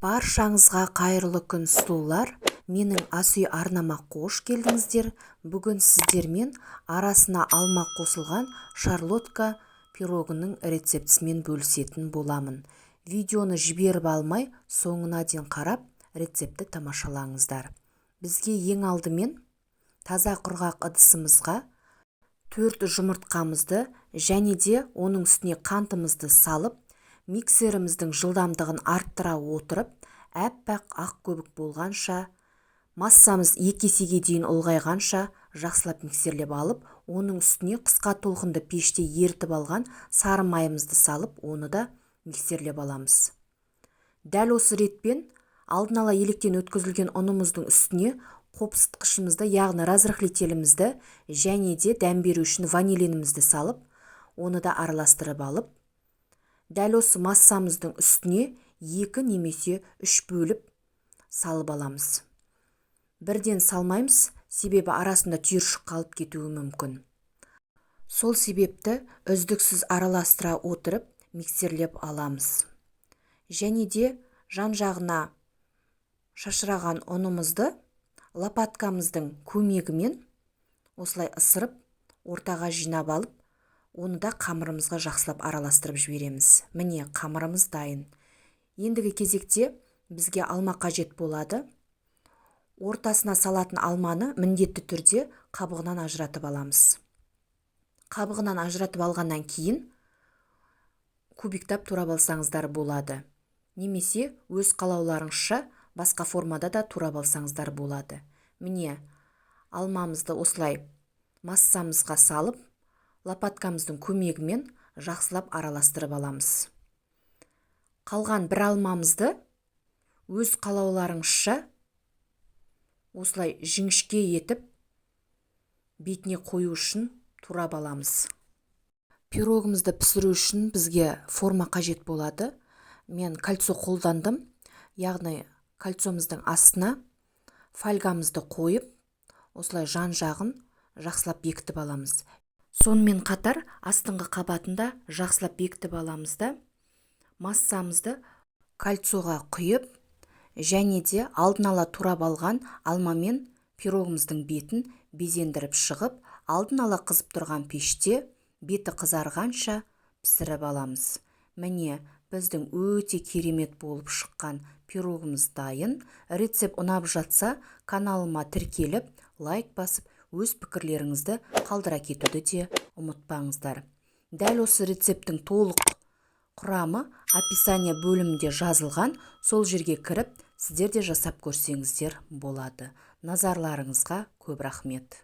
Баршаңызға қайырлы күн сұлулар. Менің ас үй арнама қош келдіңіздер. Бүгін сіздермен арасына алма қосылған шарлотка пирогының рецептісімен бөлісетін боламын. Видеоны жіберіп алмай, соңына дейін қарап, рецепті тамашалаңыздар. Бізге ең алдымен таза құрғақ ыдысымызға 4 жұмыртқамызды және де оның үстіне қантымызды салып, миксеріміздің жылдамдығын арттыра отырып, әппақ ақ көбік болғанша, массамыз 2 есеге дейін ұлғайғанша жақсылап миксерлеп алып, оның үстіне қысқа толқынды пеште ерітіп алған сары майымызды салып, оны да миксерлеп аламыз. Дәл осы ретпен алдын ала електен өткізілген ұнымыздың үстіне қопсытқышымызды, яғни разрыхлителімізді және де дәм беру үшін ванилинімізді салып, оны да араластырып алып, дәл осы массамыздың үстіне 2 немесе 3 бөліп салып аламыз. Бірден салмаймыз, себебі арасында түйіршік қалып кетуі мүмкін. Сол себепті үздіксіз араластыра отырып миксерлеп аламыз. Және де жан-жағына шашыраған ұнымызды лопаткамыздың көмегімен осылай ысырып, ортаға жинап алып, оны да қамырымызға жақсылап араластырып жібереміз. Міне, қамырымыз дайын. Ендігі кезекте бізге алма қажет болады. Ортасына салатын алманы міндетті түрде қабығынан ажыратып аламыз. Қабығынан ажыратып алғаннан кейін кубиктап турап алсаңыздар болады. Немесе өз қалауларыңызша басқа формада да турап алсаңыздар болады. Міне, алмамызды осылай массамызға салып, лопаткамыздың көмегімен жақсылап араластырып аламыз. Қалған бір алмамызды өз қалауларыңызша осылай жіңішке етіп бетіне қою үшін турап аламыз. Пирогымызды пісіру үшін бізге форма қажет болады. Мен кольцо қолдандым, яғни кольцомыздың астына фольгамызды қойып, осылай жан-жағын жақсылап бекітіп аламыз. Сонымен қатар астыңғы қабатында жақсылап бекітіп аламыз да, массамызды кольцоға құйып, және де алдын ала турап алған алмамен пирогымыздың бетін безендіріп шығып, алдын ала қызып тұрған пеште беті қызарғанша пісіріп аламыз. Міне, біздің өте керемет болып шыққан пирогымыз дайын. Рецепт ұнап жатса, каналыма тіркеліп, лайк басып, өз пікірлеріңізді қалдыра кетуді де ұмытпаңыздар. Дәл осы рецепттің толық құрамы описание бөлімінде жазылған, сол жерге кіріп, сіздер де жасап көрсеңіздер болады. Назарларыңызға көп рахмет.